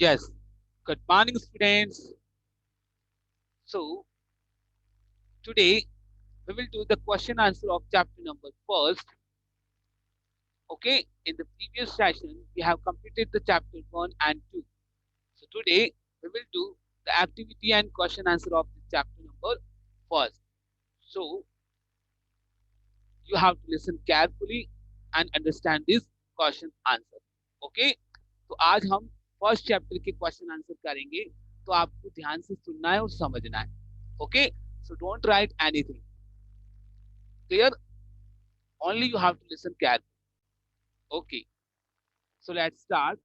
Yes. Good morning, students. So today we will do the question answer of chapter number first. Okay. In the previous session, we have completed the chapter 1 and 2. So today we will do the activity and question answer of the chapter number first. So you have to listen carefully and understand this question answer. Okay. तो आज हम first chapter के question answer करेंगे, तो आपको ध्यान से सुनना है और समझना है. Okay, so don't write anything. Clear? Only you have to listen carefully. Okay, so let's start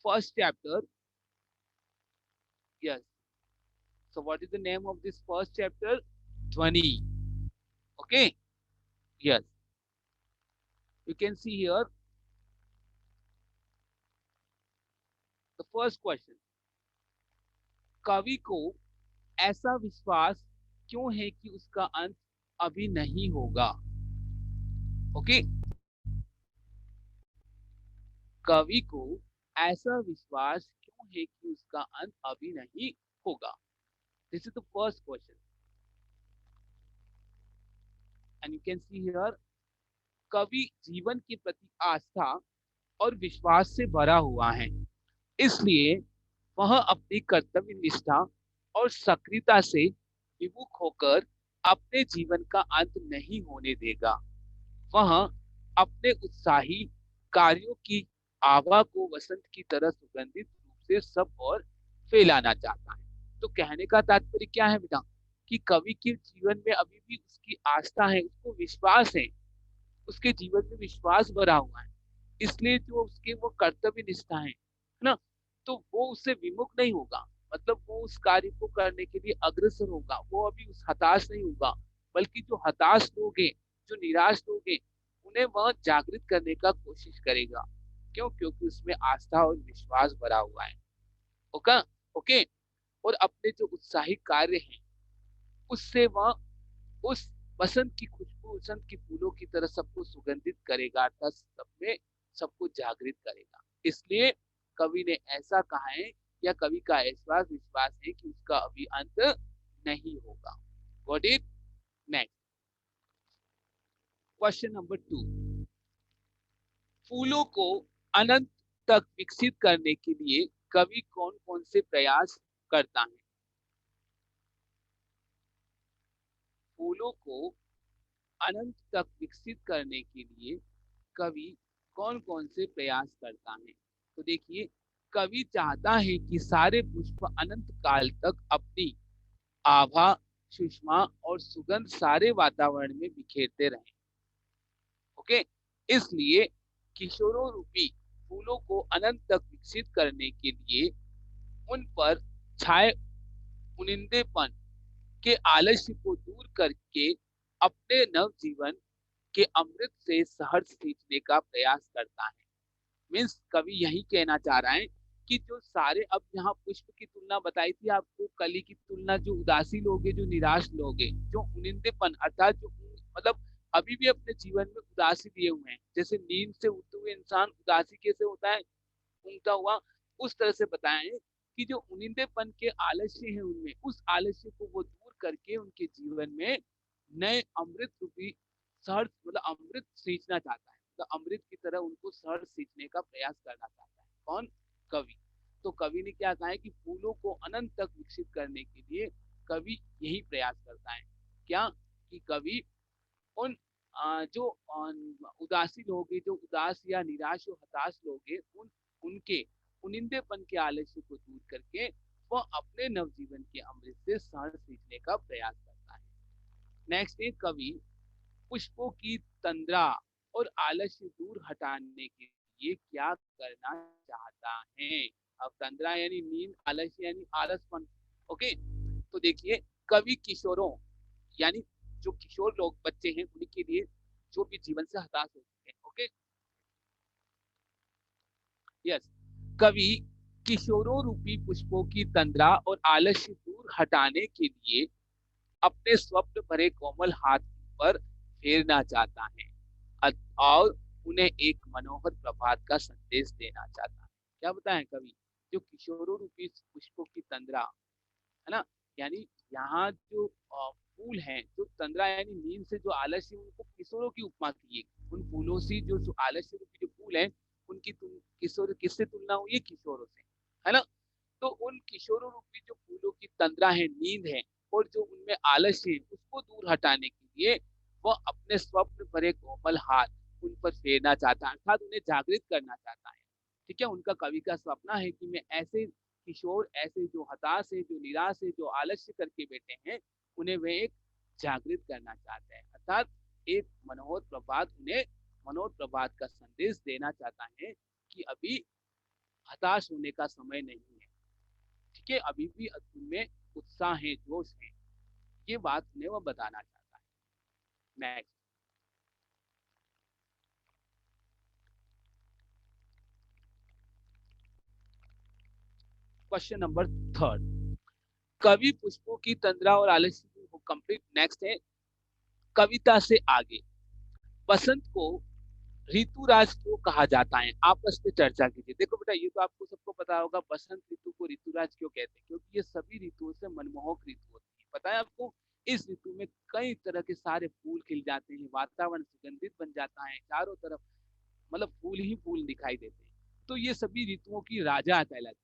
first chapter. Yes, so what is the name of this first chapter? ध्वनि. Okay, yes, you can see here the first question. कवि को ऐसा विश्वास क्यों है कि उसका अंत अभी नहीं होगा? ओके, कवि को ऐसा विश्वास क्यों है कि उसका अंत अभी नहीं होगा? This is the first question and you can see here कवि जीवन के प्रति आस्था और विश्वास से भरा हुआ है, इसलिए वह अपनी कर्तव्य निष्ठा और सक्रियता से विमुख होकर अपने जीवन का अंत नहीं होने देगा. वह अपने उत्साही कार्यों की आभा को वसंत की तरह सुगंधित रूप से सब और फैलाना चाहता है. तो कहने का तात्पर्य क्या है बेटा? कि कवि के जीवन में अभी भी उसकी आस्था है, उसको विश्वास है, उसके जीवन में विश्वास भरा हुआ है, इसलिए जो उसके वो कर्तव्य निष्ठा है ना, तो वो उससे विमुख नहीं होगा. मतलब वो उस कार्य को करने के लिए अग्रसर होगा, वो अभी उस हताश नहीं होगा, बल्कि जो हताश लोग हैं, जो निराश लोग हैं, उन्हें वह जागृत करने का कोशिश करेगा. क्यों? क्योंकि उसमें आस्था और विश्वास भरा हुआ है. Okay, okay. और अपने जो उत्साही कार्य हैं उससे वह उस बसंत की खुशबू, बसंत की फूलों की तरह सबको सुगंधित करेगा, अर्थात सब में सबको जागृत करेगा. इसलिए कवि ने ऐसा कहा है, या कवि का ऐसा विश्वास है कि उसका अभी अंत नहीं होगा. Got it? Next question number 2. फूलों को अनंत तक विकसित करने के लिए कवि कौन कौन से प्रयास करता है? फूलों को अनंत तक विकसित करने के लिए कवि कौन कौन से प्रयास करता है? तो देखिए, कवि चाहता है कि सारे पुष्प अनंत काल तक अपनी आभा, सुषमा और सुगंध सारे वातावरण में बिखेरते रहें. ओके, इसलिए किशोरों रूपी फूलों को अनंत तक विकसित करने के लिए उन पर छाए उनिंदेपन के आलस्य को दूर करके अपने नव जीवन के अमृत से सहर्ष सींचने का प्रयास करता है. मीन्स कवि यही कहना चाह रहा है कि जो सारे, अब यहाँ पुष्प की तुलना बताई थी आपको, कली की तुलना, जो उदासी लोग हैं, जो निराश लोग हैं, जो उनिंदेपन अर्थात जो मतलब अभी भी अपने जीवन में उदासी लिए हुए हैं, जैसे नींद से उठते हुए इंसान उदासी कैसे होता है, ऊँगता हुआ, उस तरह से बताएं कि जो उनिंदेपन के आलस्य है उनमें, उस आलस्य को वो दूर करके उनके जीवन में नए अमृत रूपी सहर्ष, मतलब अमृत सींचना चाहता है, तो अमृत की तरह उनको सहर्ष सींचने का प्रयास करना चाहता है. कौन? कवि. तो कवि ने क्या कहा है कि फूलों को अनंत तक विकसित करने के लिए कवि यही प्रयास करता है. क्या? कि कवि उन जो उदासी लोग हैं, जो उदास या निराश और हताश लोग हैं, उनके उनिंदेपन के आलस्य को दूर करके वह अपने नवजीवन के अमृत से सहर्ष सींचने का प्रयास करता है. नेक्स्ट है, कवि पुष्पों की तंद्रा और आलस्य दूर हटाने के लिए क्या करना चाहता है? अब तंद्रा यानी नींद, आलस्य यानी आलसपन. ओके, तो देखिए, कवि किशोरों यानी जो किशोर लोग, बच्चे हैं, उनके लिए जो भी जीवन से हताश हो चुके हैं. ओके, यस, कवि किशोरों रूपी पुष्पों की तंद्रा और आलस्य दूर हटाने के लिए अपने स्वप्न भरे कोमल हाथ पर फेरना चाहता है और उन्हें एक मनोहर प्रभात का संदेश देना चाहता है. क्या बताएं कवि? जो किशोरों रूपी पुष्पों की तंद्रा है ना, यानी यहाँ जो फूल हैं, जो तंद्रा यानी नींद से जो आलस्य, उनको किशोरों की उपमा की है। उन फूलों से जो आलस्य रूपी जो फूल हैं, उनकी किशोर किससे तुलना हुई है? किशोरों से, है ना। तो उन किशोरों रूपी जो फूलों की तंद्रा है, नींद है, और जो उनमें आलस्य है, उसको दूर हटाने के लिए वह अपने स्वप्न भरे कोमल हाथ उन पर फेरना चाहता है, अर्थात उन्हें जागृत करना चाहता है। ठीक है, उनका कवि का सपना है कि मैं ऐसे किशोर, ऐसे जो हताश है, जो निराश है, जो आलस्य करके बैठे हैं, उन्हें वे एक जागृत करना चाहते हैं, अर्थात एक मनोहर प्रभात, उन्हें मनोहर प्रभात का संदेश देना चाहता है कि अभी हताश होने का समय नहीं है। ठीक है, अभी भी उनमें उत्साह है, जोश है, ये बात उन्हें वह बताना चाहता है। नेक्स्ट क्वेश्चन नंबर थर्ड, कवि पुष्पों की तंद्रा और आलस्य को कंप्लीट। नेक्स्ट है कविता से आगे, बसंत को ऋतुराज क्यों कहा जाता है? आपस में चर्चा कीजिए। देखो बेटा, ये तो आपको सबको पता होगा, बसंत ऋतु को ऋतुराज क्यों कहते हैं, क्योंकि ये सभी ऋतुओं से मनमोहक ऋतु होती है। पता है आपको, इस ऋतु में कई तरह के सारे फूल खिल जाते हैं, वातावरण सुगंधित बन जाता है, चारों तरफ मतलब फूल ही फूल दिखाई देते हैं। तो ये सभी ऋतुओं की राजा कहलाती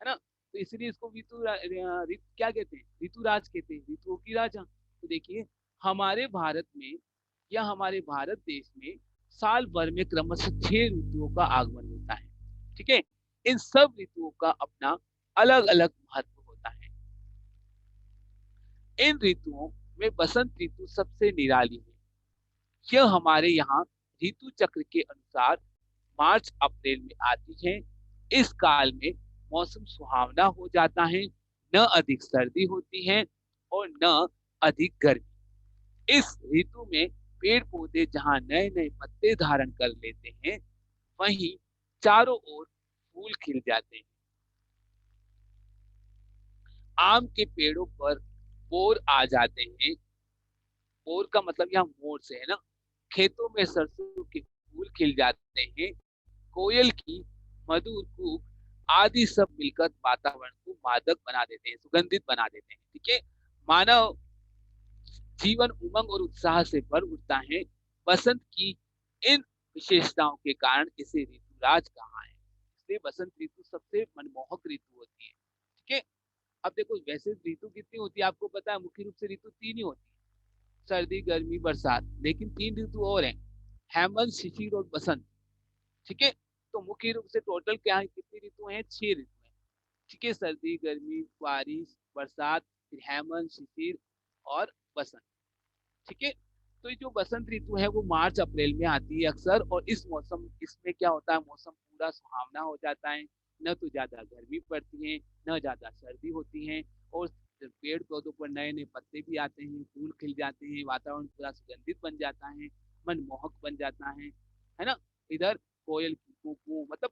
है ना। तो इसलिए इसको क्या कहते हैं? ऋतुराज कहते हैं, ऋतुओं की राजा। तो देखिए, हमारे भारत में या हमारे भारत देश में साल भर में क्रमशः 6 ऋतुओं का आगमन होता है। ठीक है, इन सब ऋतुओं का अपना अलग अलग महत्व होता है। इन ऋतुओं में बसंत ऋतु सबसे निराली है। यह हमारे यहाँ ऋतु चक्र के अनुसार मार्च अप्रैल में आती है। इस काल में मौसम सुहावना हो जाता है, न अधिक सर्दी होती है और न अधिक गर्मी। इस ऋतु में पेड़ पौधे जहाँ नए नए पत्ते धारण कर लेते हैं, वहीं चारों ओर फूल खिल जाते हैं। आम के पेड़ों पर बोर आ जाते हैं, बोर का मतलब यहाँ मोर से है ना। खेतों में सरसों के फूल खिल जाते हैं, कोयल की मधुर कूक आदि सब मिलकर वातावरण को मादक बना देते हैं, सुगंधित बना देते हैं। ठीक है, मानव जीवन उमंग और उत्साह से भर उठता है। बसंत की इन विशेषताओं के कारण इसे ऋतुराज कहा है। इसलिए बसंत ऋतु सबसे मनमोहक ऋतु होती है। ठीक है, अब देखो, वैसे ऋतु कितनी होती है आपको पता है? मुख्य रूप से ऋतु 3 ही होती है, सर्दी, गर्मी, बरसात। लेकिन 3 ऋतु और हैं, हेमंत, शिशिर और बसंत। ठीक है, तो मुख्य रूप से टोटल क्या है, कितनी ऋतु हैं? 6 ऋतु हैं। ठीक है, सर्दी, गर्मी, बारिश, बरसात, फिर हेमंत, शिशिर और बसंत। ठीक है, तो ये जो बसंत ऋतु है वो मार्च अप्रैल में आती है अक्सर, और इस मौसम इसमें क्या होता है, मौसम पूरा सुहावना हो जाता है। न तो ज्यादा गर्मी पड़ती है, न ज्यादा सर्दी होती है, और पेड़ पौधों पर नए नए पत्ते भी आते हैं, फूल खिल जाते हैं, वातावरण पूरा सुगंधित बन जाता है, मनमोहक बन जाता है ना। इधर कोयल की कूकू, मतलब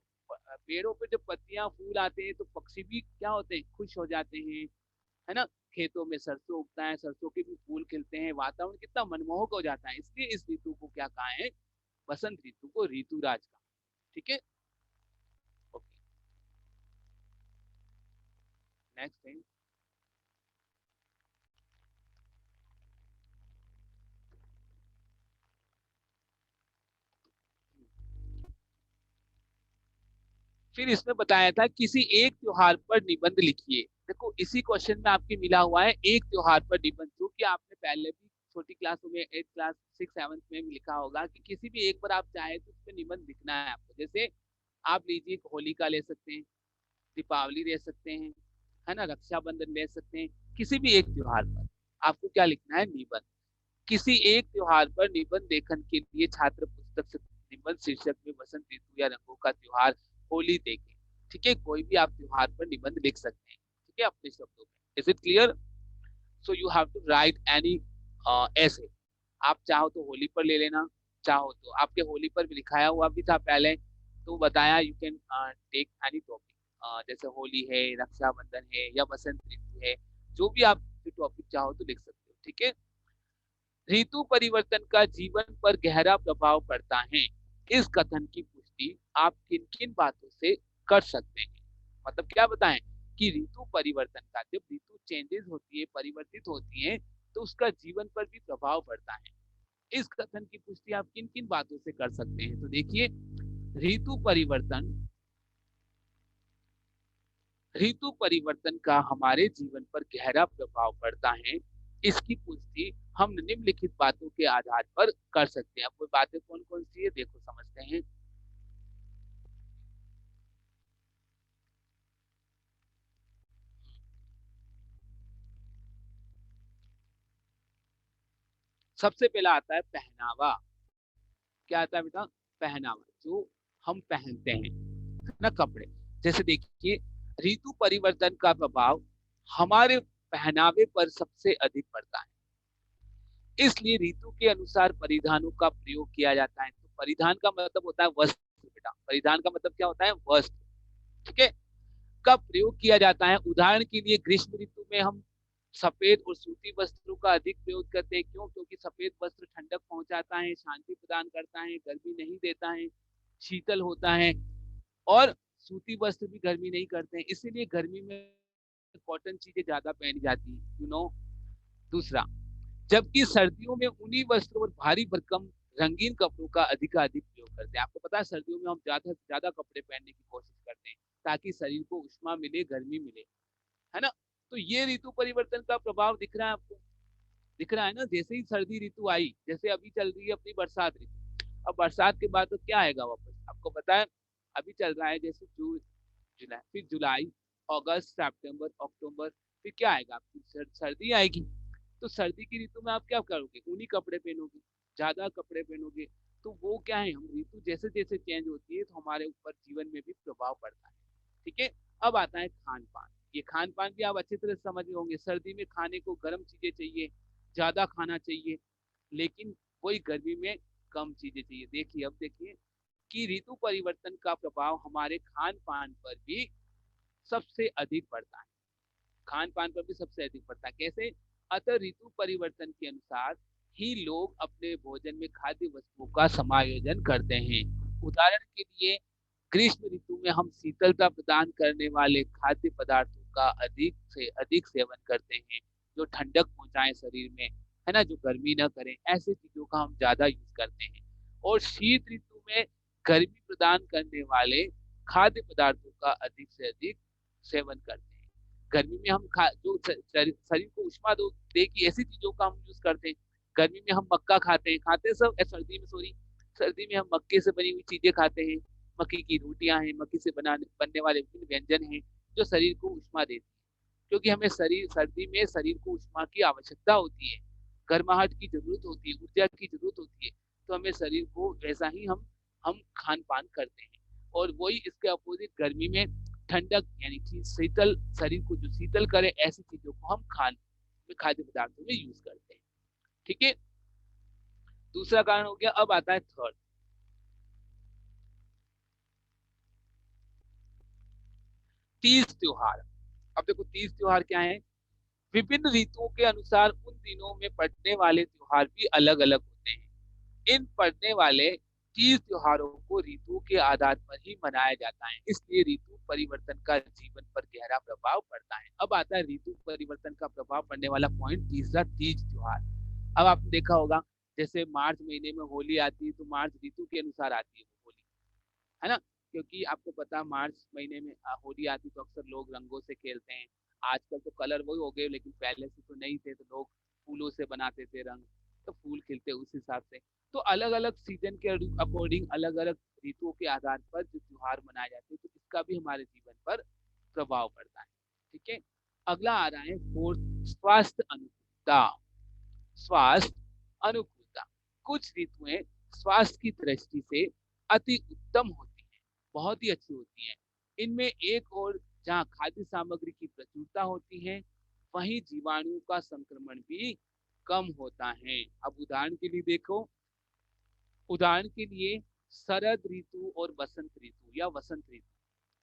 पेड़ों पे जब पत्तियां फूल आते हैं तो पक्षी भी क्या होते हैं, खुश हो जाते हैं, है ना। खेतों में सरसों उगता है, सरसों के भी फूल खिलते हैं, वातावरण कितना मनमोहक हो जाता है। इसलिए इस ऋतु को क्या कहा है? बसंत ऋतु को ऋतुराज कहा। ठीक है, ओके। नेक्स्ट है, फिर इसमें बताया था किसी एक त्योहार पर निबंध लिखिए। देखो, इसी क्वेश्चन में आपके मिला हुआ है एक त्योहार पर निबंध, जो कि आपने पहले भी छोटी क्लासों में, 8 क्लास 6 7 में भी लिखा होगा कि किसी भी एक पर आप चाहे तो उस पर निबंध लिखना है आपको। जैसे आप लीजिए, होली का ले सकते हैं, दीपावली ले सकते हैं, है ना, रक्षाबंधन ले सकते हैं। किसी भी एक त्योहार पर आपको क्या लिखना है? निबंध। किसी एक त्योहार पर निबंध लेखन के लिए छात्र पुस्तक से निबंध शीर्षक में बसंत ऋतु या रंगों का त्योहार होली देखें। ठीक है, कोई भी आप त्योहार पर निबंध लिख सकते हैं, ठीक है, अपने शब्दों में। Is it clear? So you have to write any essay. आप चाहो तो होली पर ले लेना, चाहो तो आपके होली पर भी लिखाया हुआ भी था पहले, तो बताया you can take any topic, जैसे होली है, रक्षाबंधन है, या बसंत ऋतु है, जो भी आप टॉपिक चाहो तो लिख सकते हो। ठीक है, ऋतु परिवर्तन का जीवन पर गहरा प्रभाव पड़ता है। इस कथन की पुष्टि आप किन किन बातों से कर सकते हैं? मतलब क्या बताएं कि ऋतु परिवर्तन का, जब ऋतु चेंजेस होती है, परिवर्तित होती है, तो उसका जीवन पर भी प्रभाव पड़ता है। इस कथन की पुष्टि आप किन किन बातों से कर सकते हैं? तो देखिए, ऋतु परिवर्तन ऋतु परिवर्तन का हमारे जीवन पर गहरा प्रभाव पड़ता है, इसकी पुष्टि हम निम्नलिखित बातों के आधार पर कर सकते हैं। अब वो बातें कौन कौन सी है, देखो समझते हैं। सबसे पहला आता है पहनावा। क्या आता है बेटा? पहनावा, जो हम पहनते हैं ना, कपड़े। जैसे देखिए, ऋतु परिवर्तन का प्रभाव हमारे पहनावे पर सबसे अधिक पड़ता है, इसलिए ऋतु के अनुसार परिधानों का प्रयोग किया जाता है। तो परिधान का मतलब होता है वस्त्र बेटा, परिधान का मतलब क्या होता है? वस्त्र। ठीक है, का प्रयोग किया जाता है। उदाहरण के लिए ग्रीष्म ऋतु में हम सफेद और सूती वस्त्रों का अधिक प्रयोग करते हैं। क्यों? क्योंकि सफेद वस्त्र ठंडक पहुंचाता है, शांति प्रदान करता है, गर्मी नहीं देता है, शीतल होता है। और सूती वस्त्र भी गर्मी नहीं करते हैं, इसीलिए गर्मी में कॉटन चीजें ज्यादा पहनी जाती है, दूसरा, जबकि सर्दियों में ऊनी वस्त्र और भारी भरकम रंगीन कपड़ों का अधिकाधिक प्रयोग करते हैं। आपको पता है, सर्दियों में हम ज्यादा से ज्यादा कपड़े पहनने की कोशिश करते हैं ताकि शरीर को उष्मा मिले, गर्मी मिले, है ना? तो ये ऋतु परिवर्तन का प्रभाव दिख रहा है आपको? दिख रहा है ना? जैसे ही सर्दी ऋतु आई, जैसे अभी चल रही है अपनी बरसात ऋतु, अब बरसात के बाद तो क्या आएगा वापस, आपको पता है? अभी चल रहा है जैसे जून, जुलाई, फिर जुलाई, अगस्त, सितंबर, अक्टूबर, फिर क्या आएगा? आपकी सर्दी आएगी। तो सर्दी की ऋतु में आप क्या करोगे? ऊनी कपड़े पहनोगे, ज्यादा कपड़े पहनोगे। तो वो क्या है, हम ऋतु जैसे जैसे चेंज होती है तो हमारे ऊपर जीवन में भी प्रभाव पड़ता है। ठीक है, अब आता है खान पान। ये खान पान भी आप अच्छी तरह से समझ होंगे। सर्दी में खाने को गर्म चीजें चाहिए, ज्यादा खाना चाहिए, लेकिन वही गर्मी में कम चीजें चाहिए। देखिए, अब देखिए कि ऋतु परिवर्तन का प्रभाव हमारे खान पान पर भी सबसे अधिक पड़ता है। खान पान पर भी सबसे अधिक पड़ता है। कैसे? अतः ऋतु परिवर्तन के अनुसार ही लोग अपने भोजन में खाद्य वस्तुओं का समायोजन करते हैं। उदाहरण के लिए, ग्रीष्म ऋतु में हम शीतलता प्रदान करने वाले खाद्य पदार्थों का अधिक से अधिक सेवन करते हैं, जो ठंडक पहुंचाए शरीर में, है ना, जो गर्मी न करें, ऐसे चीजों का हम ज्यादा यूज करते हैं। और शीत ऋतु में गर्मी प्रदान करने वाले खाद्य पदार्थों का अधिक से अधिक सेवन करते हैं। गर्मी में हम जो शरीर को उष्मा दो देगी, ऐसी चीजों का हम यूज करते हैं। गर्मी में हम मक्का खाते हैं, खाते हैं सब, सर्दी में सॉरी, सर्दी में हम मक्के से बनी हुई चीजें खाते हैं। मक्की की रोटियां हैं, मक्की से बनने वाले विभिन्न व्यंजन हैं, जो शरीर को उष्मा देती है। क्योंकि हमें शरीर सर्दी में शरीर को उष्मा की आवश्यकता होती है, गर्माहट की जरूरत होती है, ऊर्जा की जरूरत होती है। तो हमें शरीर को वैसा ही हम खान पान करते हैं। और वही इसके अपोजिट, गर्मी में ठंडक यानी कि शीतल, शरीर को जो शीतल करे, ऐसी चीजों को हम खाद्य पदार्थों में यूज करते हैं। ठीक है, दूसरा कारण हो गया। अब आता है थर्ड, तीज त्योहार। अब देखो, तीज त्योहार क्या है? विभिन्न ऋतुओं के अनुसार उन दिनों में पड़ने वाले त्योहार भी अलग अलग होते हैं। इन पड़ने वाले तीज त्योहारों को ऋतुओं के आधार पर ही मनाया जाता है, इसलिए ऋतु परिवर्तन का जीवन पर गहरा प्रभाव पड़ता है। अब आता है ऋतु परिवर्तन का प्रभाव पड़ने वाला पॉइंट तीसरा, तीज त्योहार। अब आपने देखा होगा, जैसे मार्च महीने में होली आती है, तो मार्च ऋतु के अनुसार आती है वो होली, है ना? क्योंकि आपको पता है, मार्च महीने में होली आती तो अक्सर लोग रंगों से खेलते हैं। आजकल तो कलर वही हो गए, लेकिन पहले से तो नहीं थे, तो लोग फूलों से बनाते थे रंग, तो फूल खिलते उस हिसाब से। तो अलग अलग सीजन के अकॉर्डिंग, अलग अलग ऋतुओं के आधार पर जो त्योहार मनाए जाते हैं, तो इसका भी हमारे जीवन पर प्रभाव पड़ता है। ठीक है, अगला आ रहा है फोर्थ, स्वास्थ्य अनुकूलता। स्वास्थ्य अनुकूलता, कुछ ऋतुएं स्वास्थ्य की दृष्टि से अति उत्तम होती हैं, बहुत ही अच्छी होती हैं। इनमें एक और, जहाँ खाद्य सामग्री की प्रचुरता होती है, वहीं जीवाणुओं का संक्रमण भी कम होता है। अब उदाहरण के लिए देखो, उदाहरण के लिए शरद ऋतु और बसंत ऋतु या वसंत ऋतु,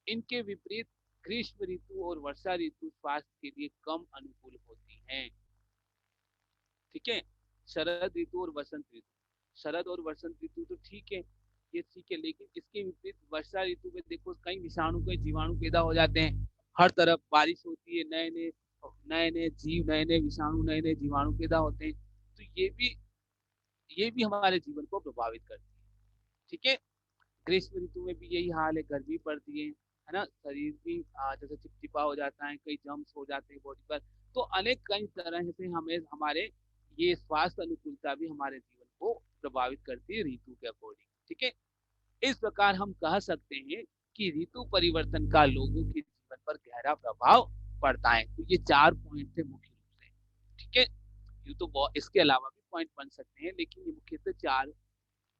इनके विपरीत ग्रीष्म ऋतु और वर्षा ऋतु स्वास्थ्य के लिए कम अनुकूल होती हैं। ठीक है, शरद ऋतु और वसंत ऋतु, शरद और वसंत ऋतु तो ठीक है, ये ठीक है, लेकिन इसके विपरीत वर्षा ऋतु में देखो कई विषाणु कई जीवाणु पैदा हो जाते हैं, हर तरफ बारिश होती है, नए नए नए नए जीव नए नए विषाणु नए नए जीवाणु पैदा होते हैं, तो ये भी हमारे जीवन को प्रभावित करती है। ठीक है। ग्रीष्म ऋतु में भी यही हाल है, गर्मी पड़ती है ना, शरीर भी जैसे चिपचिपा हो जाता है, कई जम्स हो जाते हैं बॉडी पर। तो अनेक कई तरह से हमें हमारे ये स्वास्थ्य अनुकूलता भी हमारे जीवन को प्रभावित करती है ऋतु के अकॉर्डिंग। ठीक है। इस प्रकार हम कह सकते हैं कि ऋतु परिवर्तन का लोगों के जीवन पर गहरा प्रभाव पड़ता है। तो ये 4 पॉइंट थे मुख्य रूप से। ठीक है। ये तो इसके अलावा भी पॉइंट बन सकते हैं, लेकिन ये मुख्यतः 4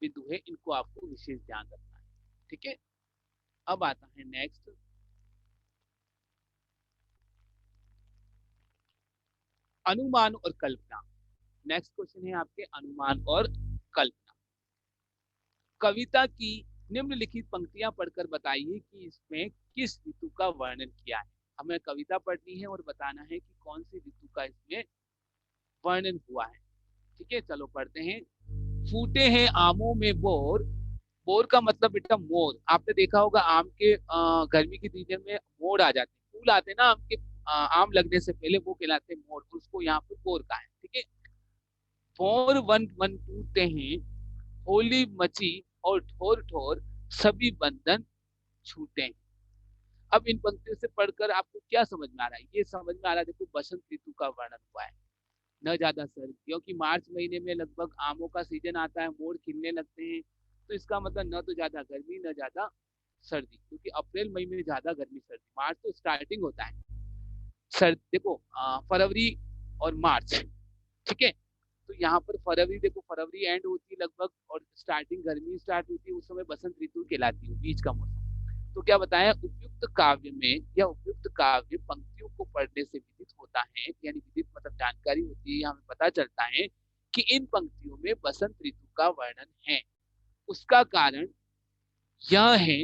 बिंदु है, इनको आपको विशेष ध्यान रखना है। ठीक है। अब आता है नेक्स्ट, अनुमान और कल्पना। नेक्स्ट क्वेश्चन है आपके अनुमान और कल्पना। कविता की निम्नलिखित पंक्तियां पढ़कर बताइए कि इसमें किस ऋतु का वर्णन किया है। हमें कविता पढ़नी है और बताना है कि कौन सी ऋतु का इसमें वर्णन हुआ है। ठीक है, चलो पढ़ते हैं। फूटे हैं आमों में बोर। बोर का मतलब बेटा मोर। आपने देखा होगा आम के गर्मी के सीजन में मोर आ जाते हैं, फूल आते हैं ना आम के, आम लगने से पहले, वो कहलाते हैं मोर, तो उसको यहाँ पर बोर का है। ठीक है। भोर वन वन टूटते हैं, होली मची और ठोर ठोर सभी बंधन छूटे हैं। अब इन पंक्तियों से पढ़कर आपको क्या समझ में आ रहा है? ये समझ में आ रहा है, देखो बसंत ऋतु का वर्णन हुआ है, न ज्यादा सर्दी, क्योंकि मार्च महीने में लगभग आमों का सीजन आता है, मोर खिलने लगते हैं। तो इसका मतलब न तो ज्यादा गर्मी न ज्यादा सर्दी, क्योंकि अप्रैल मई में ज्यादा गर्मी सर्दी, मार्च तो स्टार्टिंग होता है सर्दी। देखो फरवरी और मार्च। ठीक है। तो यहाँ पर फरवरी, देखो फरवरी एंड होती है लगभग और स्टार्टिंग गर्मी स्टार्ट होती है, उस समय बसंत ऋतु कहलाती है, बीच का मौसम। तो क्या बताया, उपयुक्त काव्य में या उपयुक्त काव्य पंक्तियों को पढ़ने से विदित होता है, यानी विदित मतलब जानकारी होती है, हमें पता चलता है कि इन पंक्तियों में बसंत ऋतु का वर्णन है। उसका कारण यह है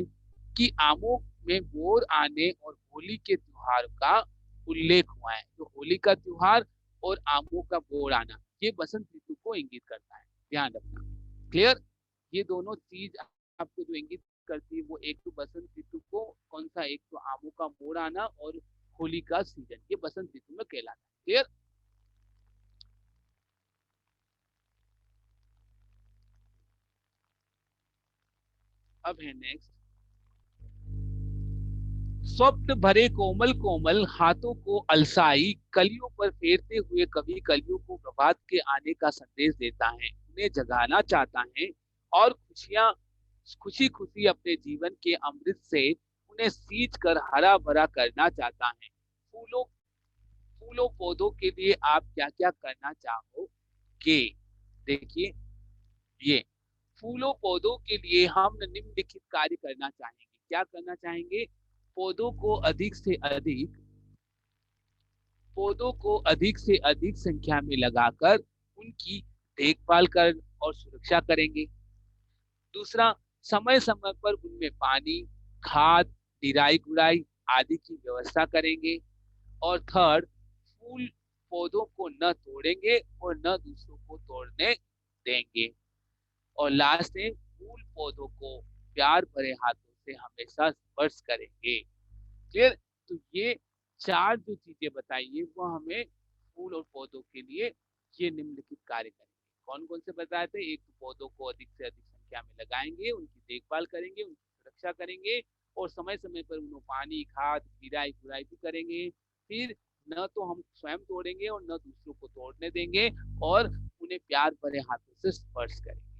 कि आमों में बोर आने और होली के त्योहार का उल्लेख हुआ है। तो होली का त्योहार और आमों का बोर आना, ये बसंत ऋतु को इंगित करता है, ध्यान रखना। क्लियर? ये दोनों चीज आपको जो इंगित करती है, वो एक तो बसंत ऋतु को कौन सा, एक तो आमों का बोर आना और होली का सीजन, ये बसंत ऋतु में कहलाता है। क्लियर? अब है नेक्स्ट, स्वप्न भरे कोमल कोमल हाथों को अलसाई कलियों पर फेरते हुए कवि कलियों को प्रभात के आने का संदेश देता है, उन्हें जगाना चाहता है और खुशी खुशी अपने जीवन के अमृत से उन्हें सींच कर हरा भरा करना चाहता है। फूलों फूलों पौधों के लिए आप क्या क्या करना चाहोगे? देखिए, ये फूलों पौधों के लिए हम निम्नलिखित कार्य करना चाहेंगे। क्या करना चाहेंगे? पौधों को अधिक से अधिक पौधों को अधिक से अधिक संख्या में लगाकर उनकी देखभाल कर और सुरक्षा करेंगे। दूसरा, समय समय पर उनमें पानी, खाद, निराई गुड़ाई आदि की व्यवस्था करेंगे। और थर्ड, फूल पौधों को न तोड़ेंगे और न दूसरों को तोड़ने देंगे। और लास्ट में, फूल पौधों को प्यार भरे हाथों से हमेशा स्पर्श करेंगे। क्लियर? तो ये 4 जो चीजें बताई है वो हमें फूल और पौधों के लिए ये निम्नलिखित कार्य करेंगे। कौन कौन से बताए थे? एक तो पौधों को अधिक से अधिक संख्या में लगाएंगे, उनकी देखभाल करेंगे, उनकी सुरक्षा करेंगे और समय समय पर उन्हें पानी, खाद, निराई गुड़ाई भी करेंगे। फिर न तो हम स्वयं तोड़ेंगे और न दूसरों को तोड़ने देंगे, और उन्हें प्यार भरे हाथों से स्पर्श करेंगे।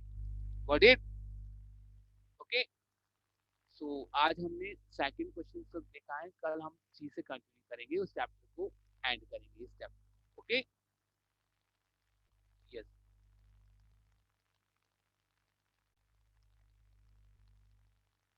Got it? ओके। सो आज हमने सेकंड क्वेश्चन तक देखा है, कल हम सी से कंटिन्यू करेंगे, उस चैप्टर को एंड करेंगे इस चैप्टर। ओके।